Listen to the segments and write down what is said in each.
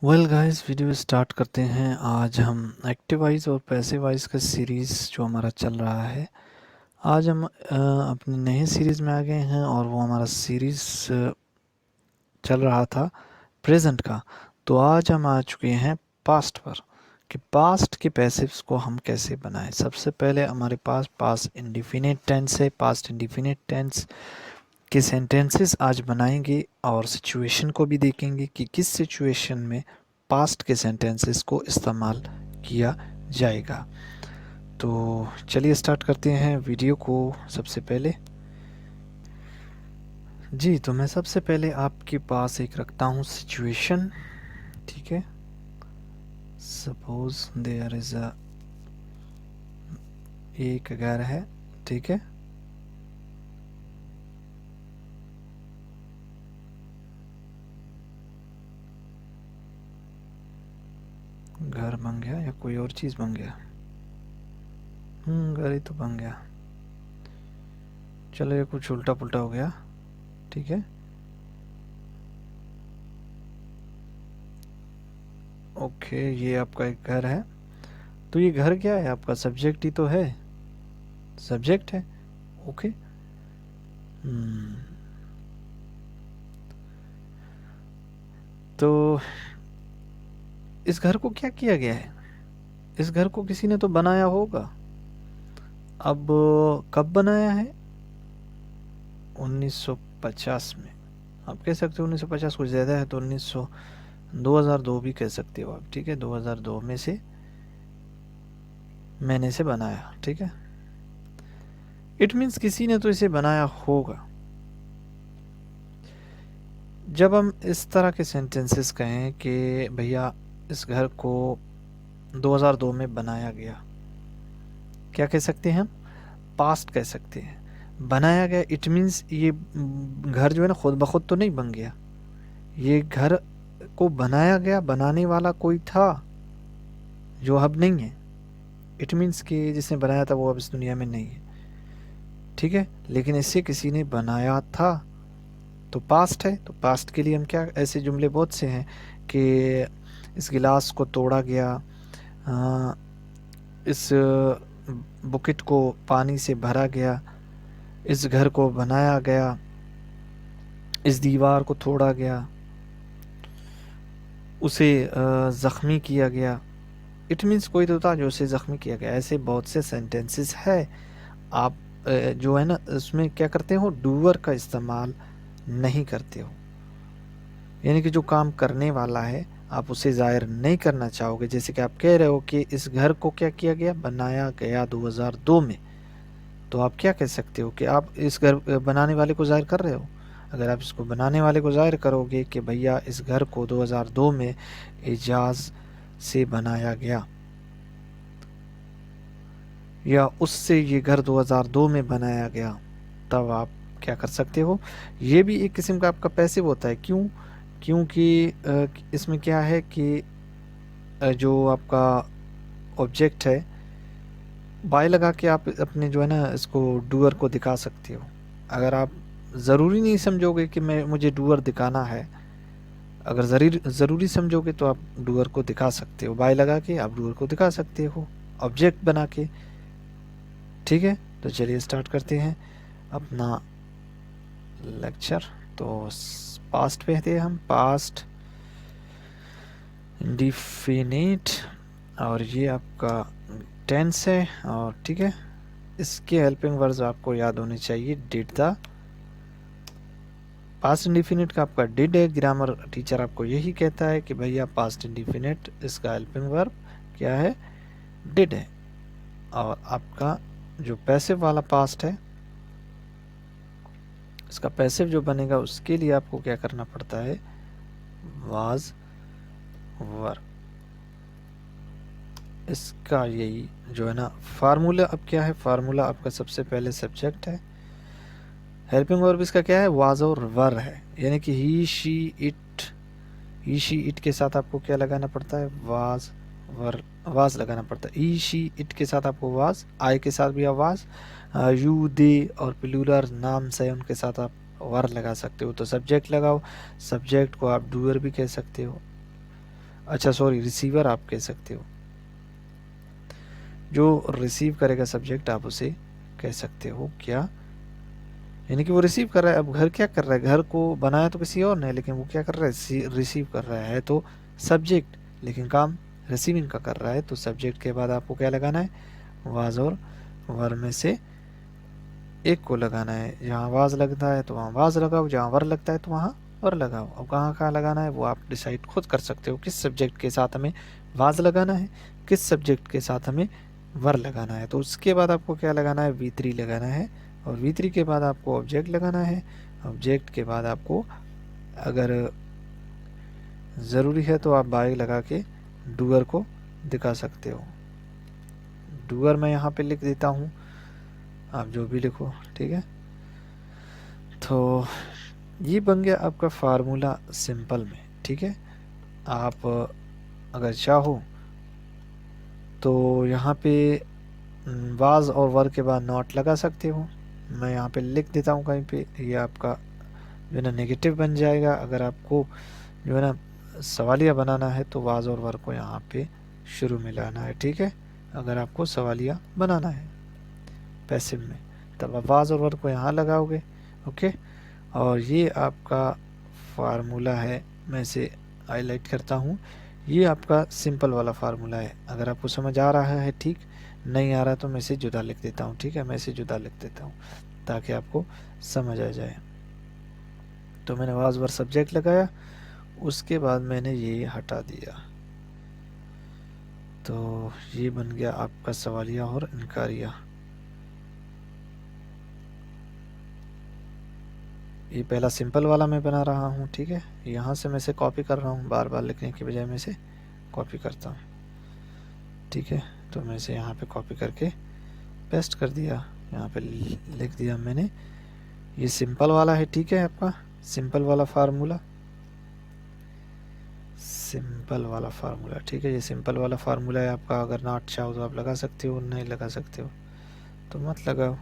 Well guys, video start करते हैं। आज हम एक्टिव वॉइस और पैसिव वॉइस का सीरीज़ जो हमारा चल रहा है, आज हम अपनी नए सीरीज़ में आ गए हैं और वो हमारा सीरीज़ चल रहा था प्रेजेंट का। तो आज हम आ चुके हैं पास्ट पर कि पास्ट के पैसिव्स को हम कैसे बनाएं। सबसे पहले हमारे पास पास्ट इंडिफिनिट टेंस है। पास्ट इंडिफिनिट टेंस के सेंटेंसेस आज बनाएंगे और सिचुएशन को भी देखेंगे कि किस सिचुएशन में पास्ट के सेंटेंसेस को इस्तेमाल किया जाएगा। तो चलिए स्टार्ट करते हैं वीडियो को। सबसे पहले जी, तो मैं सबसे पहले आपके पास एक रखता हूँ सिचुएशन, ठीक है। सपोज देयर इज अ एक घर है, ठीक है। घर बन गया या कोई और चीज़ बन गया? घर ही तो बन गया। चलो, ये कुछ उल्टा पुल्टा हो गया, ठीक है। ओके, ये आपका एक घर है। तो ये घर क्या है आपका? सब्जेक्ट ही तो है, सब्जेक्ट है। ओके। तो इस घर को क्या किया गया है? इस घर को किसी ने तो बनाया होगा। अब कब बनाया है? 1950 में। आप कह सकते हो 1950 कुछ ज़्यादा है तो 2002 भी कह सकते हो आप, ठीक है। 2002 में से मैंने इसे बनाया, ठीक है। इट मीन्स किसी ने तो इसे बनाया होगा। जब हम इस तरह के सेंटेंसेस कहें कि भैया इस घर को 2002 में बनाया गया, क्या कह सकते हैं हम? पास्ट कह सकते हैं। बनाया गया इट मीन्स ये घर जो है ना खुद ब खुद तो नहीं बन गया। ये घर को बनाया गया, बनाने वाला कोई था जो अब नहीं है। इट मीन्स कि जिसने बनाया था वो अब इस दुनिया में नहीं है, ठीक है। लेकिन इसे किसी ने बनाया था, तो पास्ट है। तो पास्ट के लिए हम क्या, ऐसे जुमले बहुत से हैं कि इस गिलास को तोड़ा गया, इस बुकेट को पानी से भरा गया, इस घर को बनाया गया, इस दीवार को तोड़ा गया, उसे ज़ख्मी किया गया। इट मीन्स कोई तो था जो उसे ज़ख्मी किया गया। ऐसे बहुत से सेंटेंसेस है। आप जो है ना उसमें क्या करते हो, डूअर का इस्तेमाल नहीं करते हो। यानी कि जो काम करने वाला है आप उसे ज़ाहिर नहीं करना चाहोगे। जैसे कि आप कह रहे हो कि इस घर को क्या किया गया, बनाया गया 2002 में। तो आप क्या कह सकते हो कि आप इस घर बनाने वाले को ज़ाहिर कर रहे हो। अगर आप इसको बनाने वाले को ज़ाहिर करोगे कि भैया इस घर को 2002 में एजाज से बनाया गया, या उससे ये घर 2002 में बनाया गया, तब आप क्या कर सकते हो। ये भी एक किस्म का आपका पैसिव होता है। क्यों? क्योंकि इसमें क्या है कि जो आपका ऑब्जेक्ट है, बाय लगा के आप अपने जो है ना इसको डूअर को दिखा सकते हो। अगर आप ज़रूरी नहीं समझोगे कि मुझे डूअर दिखाना है, अगर ज़रूरी समझोगे तो आप डूअर को दिखा सकते हो। बाय लगा के आप डूअर को दिखा सकते हो ऑब्जेक्ट बना के, ठीक है। तो चलिए स्टार्ट करते हैं अपना लेक्चर। तो पास्ट पे थे हम, पास्ट इंडिफिनिट, और ये आपका टेंस है, और ठीक है। इसके हेल्पिंग वर्ड्स आपको याद होने चाहिए। डिड था, पास्ट इंडिफिनिट का आपका डिड है। ग्रामर टीचर आपको यही कहता है कि भैया पास्ट इंडिफिनिट इसका हेल्पिंग वर्ब क्या है, डिड है। और आपका जो पैसिव वाला पास्ट है, इसका पैसिव जो बनेगा उसके लिए आपको क्या करना पड़ता है, वाज वर। इसका यही जो है ना फार्मूला। अब क्या है फार्मूला? आपका सबसे पहले सब्जेक्ट है, हेल्पिंग वर्ब इसका क्या है, वाज और वर है। यानी कि he she it, he she it के साथ आपको क्या लगाना पड़ता है, वाज वर, वाज लगाना पड़ता है। ही शी इट के साथ आपको वाज, आई के साथ भी आवाज, यू दे और प्लूरल नाम से उनके साथ आप वर लगा सकते हो। तो सब्जेक्ट लगाओ, सब्जेक्ट को आप डूअर भी कह सकते हो, अच्छा सॉरी, रिसीवर आप कह सकते हो, जो रिसीव करेगा सब्जेक्ट आप उसे कह सकते हो क्या, यानी कि वो रिसीव कर रहा है। अब घर क्या कर रहा है, घर को बनाया तो किसी और ने, लेकिन वो क्या कर रहा है, रिसीव कर रहा है तो सब्जेक्ट, लेकिन काम रिसीविंग का कर रहा है। तो सब्जेक्ट के बाद आपको क्या लगाना है, वाज और वर में से एक को लगाना है। जहाँ वाज लगता है तो वहाँ वाज लगाओ, जहाँ वर लगता है तो वहाँ वर लगाओ। अब कहाँ कहाँ लगाना है वो आप डिसाइड खुद कर सकते हो, किस सब्जेक्ट के साथ हमें वाज लगाना है, किस सब्जेक्ट के साथ हमें वर लगाना है। तो उसके बाद आपको क्या लगाना है, V3 लगाना है, और V3 के बाद आपको ऑब्जेक्ट लगाना है। ऑब्जेक्ट के बाद आपको अगर ज़रूरी है तो आप बाय लगा के डूअर को दिखा सकते हो। डूअर मैं यहाँ पे लिख देता हूँ, आप जो भी लिखो, ठीक है। तो ये बन गया आपका फार्मूला सिंपल में, ठीक है। आप अगर चाहो तो यहाँ पे वाज और वर के बाद नॉट लगा सकते हो। मैं यहाँ पे लिख देता हूँ कहीं पे, ये आपका जो है ना नेगेटिव बन जाएगा। अगर आपको जो है ना सवालिया बनाना है तो वाज और वर को यहाँ पे शुरू में लाना है, ठीक है। अगर आपको सवालिया बनाना है पैसिव में, तब आप वाज और वर को यहाँ लगाओगे, ओके। और ये आपका फार्मूला है, मैं इसे हाईलाइट करता हूँ। ये आपका सिंपल वाला फार्मूला है। अगर आपको समझ आ रहा है ठीक, नहीं आ रहा तो मैं इसे जुदा लिख देता हूँ, ठीक है। मैं इसे जुदा लिख देता हूँ ताकि आपको समझ आ जाए। तो मैंने वाज वर सब्जेक्ट लगाया, उसके बाद मैंने ये हटा दिया, तो ये बन गया आपका सवालिया और इनकारिया। ये पहला सिंपल वाला मैं बना रहा हूँ, ठीक है। यहाँ से मैं इसे कॉपी कर रहा हूँ, बार बार लिखने की बजाय मैं इसे कॉपी करता हूँ, ठीक है। तो मैं इसे यहाँ पे कॉपी करके पेस्ट कर दिया, यहाँ पे लिख दिया मैंने। ये सिंपल वाला है, ठीक है, आपका सिंपल वाला फार्मूला, सिंपल वाला फार्मूला, ठीक है। ये सिंपल वाला फार्मूला है आपका। अगर नॉट चाहो तो आप लगा सकते हो, नहीं लगा सकते हो तो मत लगाओ,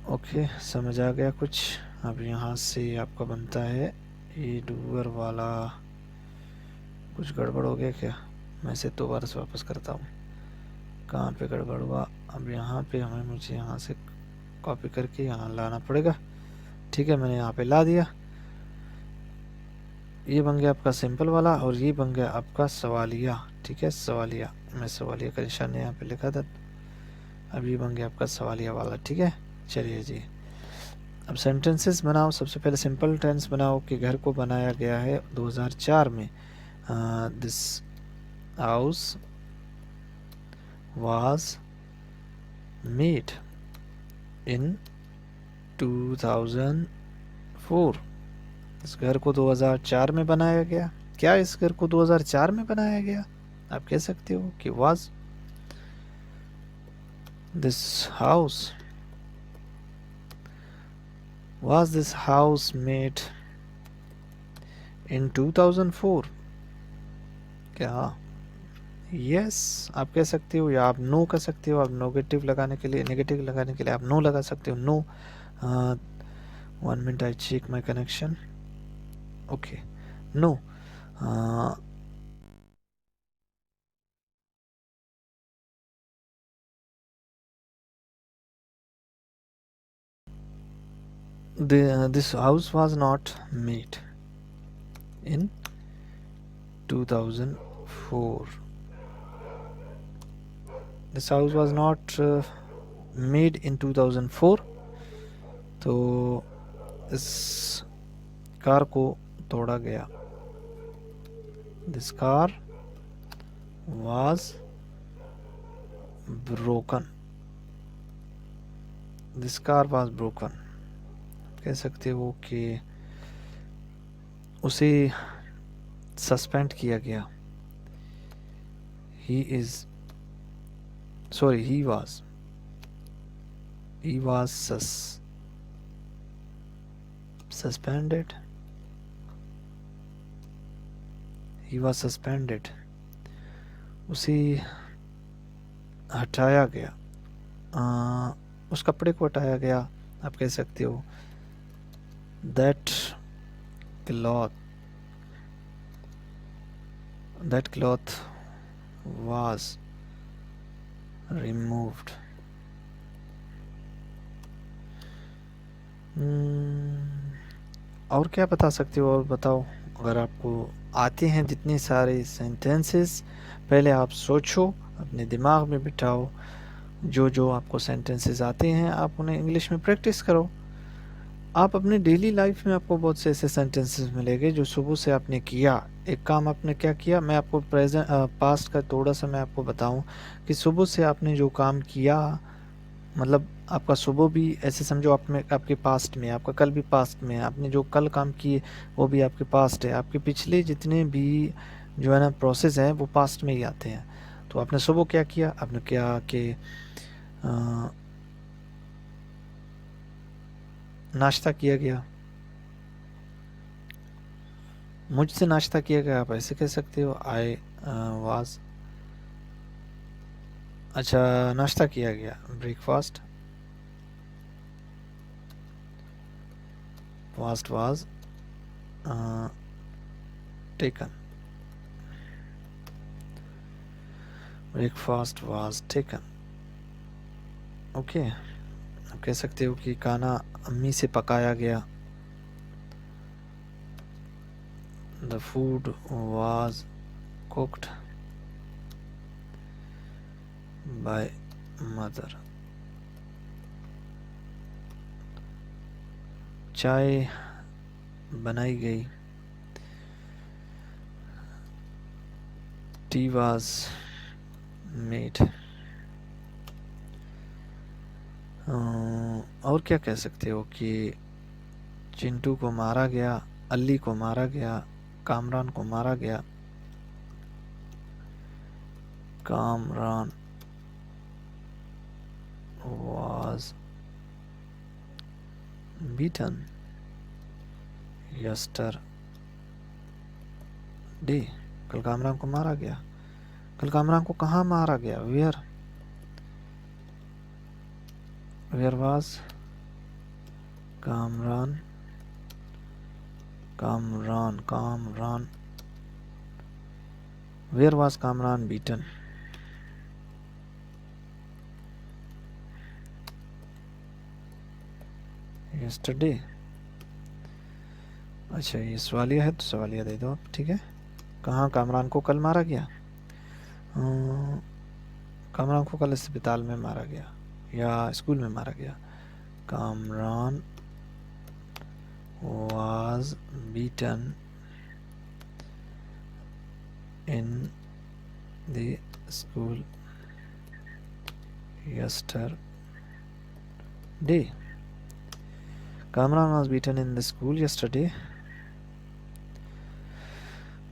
ओके। समझ आ गया कुछ। अब यहाँ से आपका बनता है ये डूअर वाला। कुछ गड़बड़ हो गया क्या, मैं इसे दोबारा से वापस करता हूँ, कहाँ पे गड़बड़ हुआ। अब यहाँ पे मुझे यहाँ से कॉपी करके यहाँ लाना पड़ेगा, ठीक है। मैंने यहाँ पे ला दिया, ये बन गया आपका सिंपल वाला, और ये बन गया आपका सवालिया, ठीक है। सवालिया, मैं सवालिया का निशान यहाँ पे लिखा था। अब ये बन गया आपका सवालिया वाला, ठीक है। चलिए जी, अब सेंटेंसेस बनाओ। सबसे पहले सिंपल टेंस बनाओ कि घर को बनाया गया है 2004 में। This house was made in 2004। इस घर को 2004 में बनाया गया। क्या इस घर को 2004 में बनाया गया, आप कह सकते हो कि was this house, was this house made in 2004? क्या यस आप कह सकते हो, या आप नो कह सकते हो। आप नेगेटिव लगाने के लिए, आप नो लगा सकते हो, no. 1 minute, I check my connection, okay, no. This house was not made in 2004. This house was not made in 2004। तो इस कार को तोड़ा गया। This car was broken। This car was broken। कह सकते हो कि उसे सस्पेंड किया गया। He was suspended। He was suspended। उसे हटाया गया, उस कपड़े को हटाया गया, आप कह सकते हो। That cloth that cloth was removed. और क्या बता सकते हो, और बताओ। अगर आपको आते हैं जितने सारे सेंटेंसेस, पहले आप सोचो, अपने दिमाग में बिठाओ, जो जो आपको सेंटेंसेस आते हैं आप उन्हें इंग्लिश में प्रैक्टिस करो। आप अपने डेली लाइफ में आपको बहुत से ऐसे सेंटेंसेस मिलेंगे जो सुबह से आपने किया। एक काम आपने क्या किया, मैं आपको प्रेजेंट पास्ट का थोड़ा सा मैं आपको बताऊं कि सुबह से आपने जो काम किया, मतलब आपका सुबह भी ऐसे समझो आप में आपके पास्ट में, आपका कल भी पास्ट में है, आपने जो कल काम किए वो भी आपके पास्ट है, आपके पिछले जितने भी जो है ना प्रोसेस हैं वो पास्ट में ही आते हैं। तो आपने सुबह क्या किया, आपने क्या कि नाश्ता किया गया, मुझसे नाश्ता किया गया, आप ऐसे कह सकते हो आई वाज। अच्छा, नाश्ता किया गया, breakfast, fast was taken, breakfast was taken. Okay, आप कह सकते हो कि खाना अम्मी से पकाया गया, the food was cooked by mother. चाय बनाई गई, टी वाज मेड। और क्या कह सकते हो कि चिंटू को मारा गया, अली को मारा गया, कामरान को मारा गया, कामरान was beaten yesterday। कल कामरान को मारा गया, कल कामरान को कहाँ मारा गया, where was Kamran, Kamran where was Kamran beaten. Yesterday. अच्छा, ये सवालिया है तो सवालिया दे दो आप, ठीक है। कहाँ कामरान को कल मारा गया, कामरान को कल अस्पताल में मारा गया या स्कूल में मारा गया। Kamran was beaten in the school yesterday। Kamran was beaten in the school yesterday।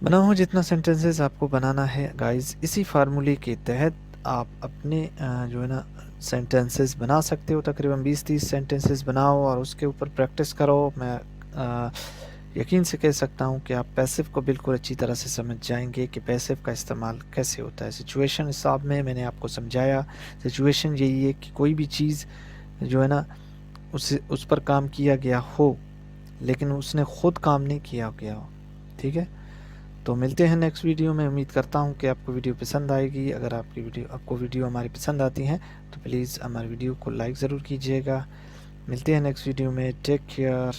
बनाओ जितना सेंटेंसेस आपको बनाना है गाइस, इसी फार्मूले के तहत आप अपने जो है ना सेंटेंसेस बना सकते हो। तकरीबन 20-30 सेंटेंसेस बनाओ और उसके ऊपर प्रैक्टिस करो। मैं यकीन से कह सकता हूँ कि आप पैसिव को बिल्कुल अच्छी तरह से समझ जाएंगे कि पैसिव का इस्तेमाल कैसे होता है। सिचुएशन हिसाब में मैंने आपको समझाया। सिचुएशन यही है कि कोई भी चीज़ जो है ना उस पर काम किया गया हो लेकिन उसने ख़ुद काम नहीं किया गया हो, ठीक है। तो मिलते हैं नेक्स्ट वीडियो में। उम्मीद करता हूँ कि आपको वीडियो पसंद आएगी। अगर आपको वीडियो हमारी पसंद आती हैं तो प्लीज़ हमारी वीडियो को लाइक ज़रूर कीजिएगा। मिलते हैं नेक्स्ट वीडियो में। Take care.